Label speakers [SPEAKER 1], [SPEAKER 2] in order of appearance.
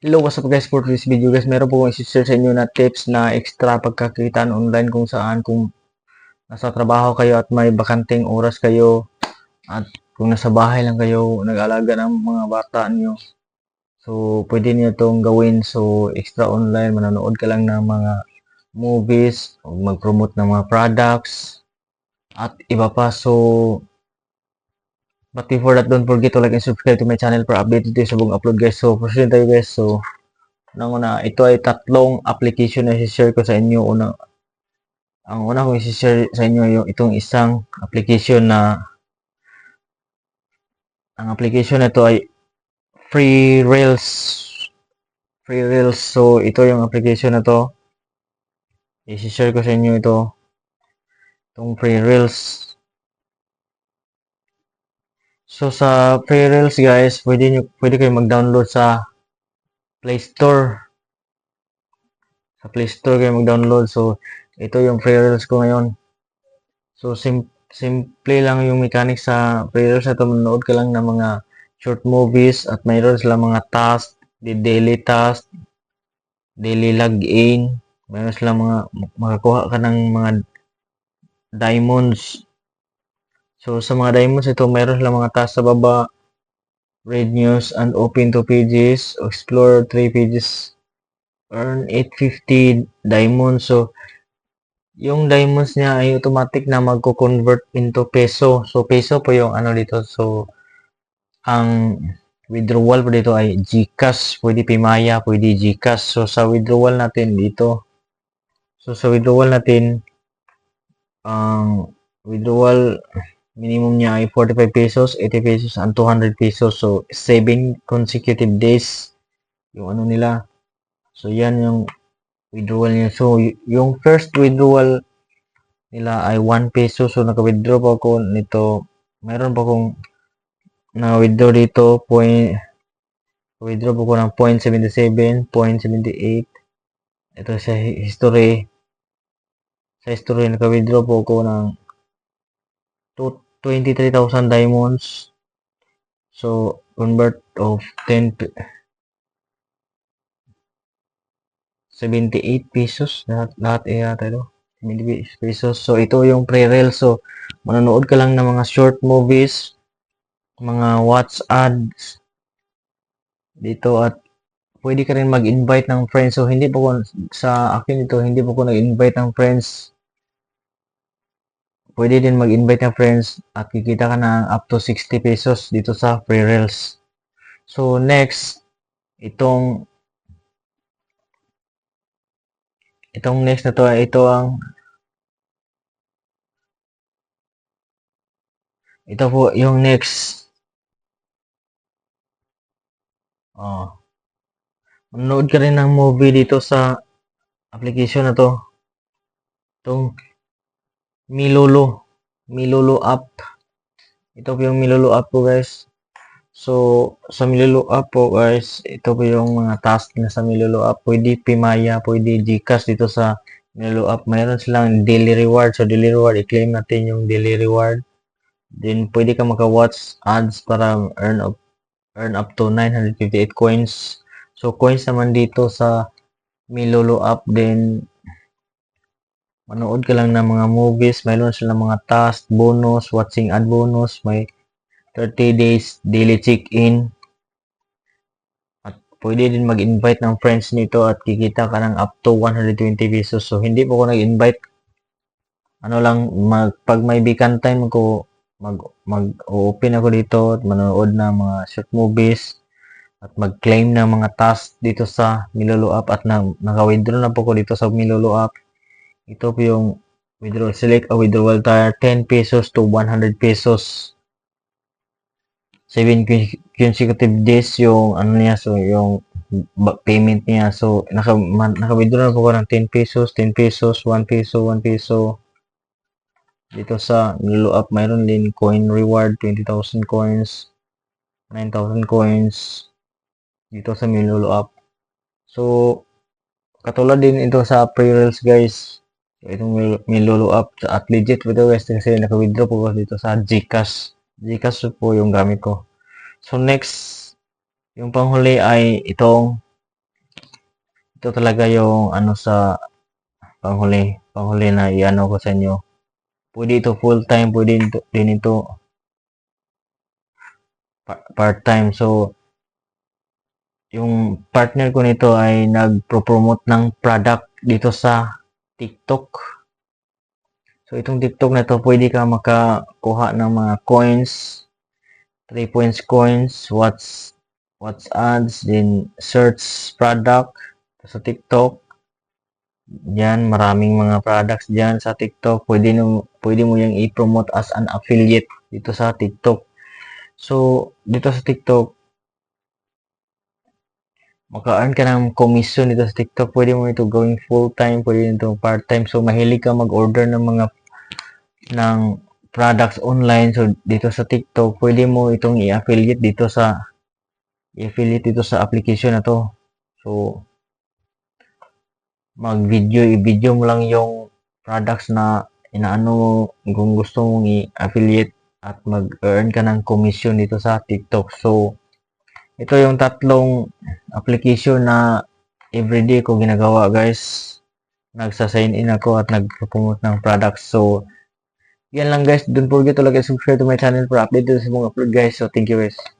[SPEAKER 1] Hello, what's up guys? For this video guys, meron po akong isi-share sa inyo na tips na extra pagkakitaan online kung saan kung nasa trabaho kayo at may bakanting oras kayo at kung nasa bahay lang kayo nag-alaga ng mga bata niyo. So, pwede niyo itong gawin. So, extra online, manonood ka lang ng mga movies, o mag-promote ng mga products at iba pa. So, but before that, don't forget to like and subscribe to my channel para updated tayo sa buong upload guys. So, proceed tayo guys. So, una, ito ay tatlong application na i-share ko sa inyo. Ang una kong i-share sa inyo yung itong isang application na ang application na ito ay Free Reels. Free Reels. So, ito yung application na to. I-share ko sa inyo itong Free Reels. So, sa Free Reels guys, pwede kayo mag-download sa Play Store. Sa Play Store kayo mag-download. So, ito yung Free Reels ko ngayon. So, simple lang yung mechanics sa Free Reels na ito. Manonood ka lang ng mga short movies at mayroon silang mga task, daily task, daily login, mayroon silang makakuha ka ng mga diamonds. So, sa mga diamonds ito, mayroon silang mga task sa baba, read news and open 2 pages, explore 3 pages, earn 850 diamonds. So, yung diamonds niya ay automatic na magko-convert into peso. So, peso po yung ano dito. So, ang withdrawal po dito ay GCash, pwede Paymaya, pwede GCash. So, sa withdrawal natin dito, sa withdrawal natin, ang withdrawal minimum niya ay 45 pesos, 80 pesos, and 200 pesos. So, 7 consecutive days yung ano nila. So, yan yung withdrawal niya. So, yung first withdrawal nila ay 1 peso. So, naka-withdraw pa ako nito. Mayroon pa akong na-withdraw dito, withdraw po ko ng 0.77, 0.78. Ito sa history. Sa history, naka-withdraw po ko ng 23,000 diamonds. So, convert of 78 pesos. Lahat yata ito. 78 pesos. So, ito yung pre-reel. So, manonood ka lang ng mga short movies, mga watch ads dito at pwede ka rin mag-invite ng friends. So, hindi po ko, sa akin ito, hindi po ko nag-invite ng friends. Pwede din mag-invite ng friends at kikita ka ng up to 60 pesos dito sa Free Reels. So, next, itong next na to, ito po yung next. Oh. Manood ka rin ng movie dito sa application na to. Itong Milolo app. Ito po yung Milolo app po guys. So, sa Milolo app po guys, ito po yung mga task na sa Milolo app. Pwede Paymaya, pwede GCash dito sa Milolo app. Mayroon silang daily reward. So, daily reward, i-claim natin yung daily reward. Then, pwede ka maka-watch ads para earn up to 958 coins. So, coins naman dito sa Milolo app. Then, manood ka lang ng mga movies. Mayroon silang mga task, bonus, watching ad bonus. May 30 days daily check-in. At pwede din mag-invite ng friends nito at kikita ka ng up to 120 pesos. So, hindi po ako nag-invite. Ano lang, pag may vacant time ko, mag-open ako dito at manood ng mga short movies at mag-claim ng mga task dito sa Milolo app at naka-withdraw na po ko dito sa Milolo app. Ito po yung withdrawal. Select a withdrawal tier 10 pesos to 100 pesos. 7 consecutive days yung ano niya. So, yung payment niya. So, naka-withdraw na po ko ng 10 pesos, 10 pesos, 1 peso, 1 peso. Dito sa Milolo app, mayroon din coin reward, 20,000 coins, 9,000 coins dito sa Milolo app. So, katulad din ito sa pre-reels guys. So, itong Milolo app at legit po ito guys kasi naka-withdraw po dito sa GCash. GCash po yung gamit ko. So, next, yung panghuli ay itong ito talaga yung ano sa panghuli na iano ko sa inyo. Pwede ito full time, pwede din ito part time. So, yung partner ko nito ay nagpo-promote ng product dito sa TikTok. So, itong TikTok na to, pwede ka makakuha ng mga coins, 3 points coins, what's ads, then search product sa TikTok. Yan, maraming mga products diyan sa TikTok. Pwede mo yang i-promote as an affiliate dito sa TikTok. So, dito sa TikTok, maka-earn ka ng commission dito sa TikTok. Pwede mo ito gawing full-time, pwede ito part-time. So, mahilig ka mag-order ng products online. So, dito sa TikTok, pwede mo itong i-affiliate dito sa application na to. So, i-video mo lang yung products na inaano mo kung gusto mong i-affiliate at mag-earn ka ng commission dito sa TikTok. So, ito yung tatlong application na everyday ko ginagawa, guys. Nagsa-sign in ako at nag-promote ng products. So, yan lang, guys. Don't forget to like and subscribe to my channel for update sa mga upload, guys. So, thank you, guys.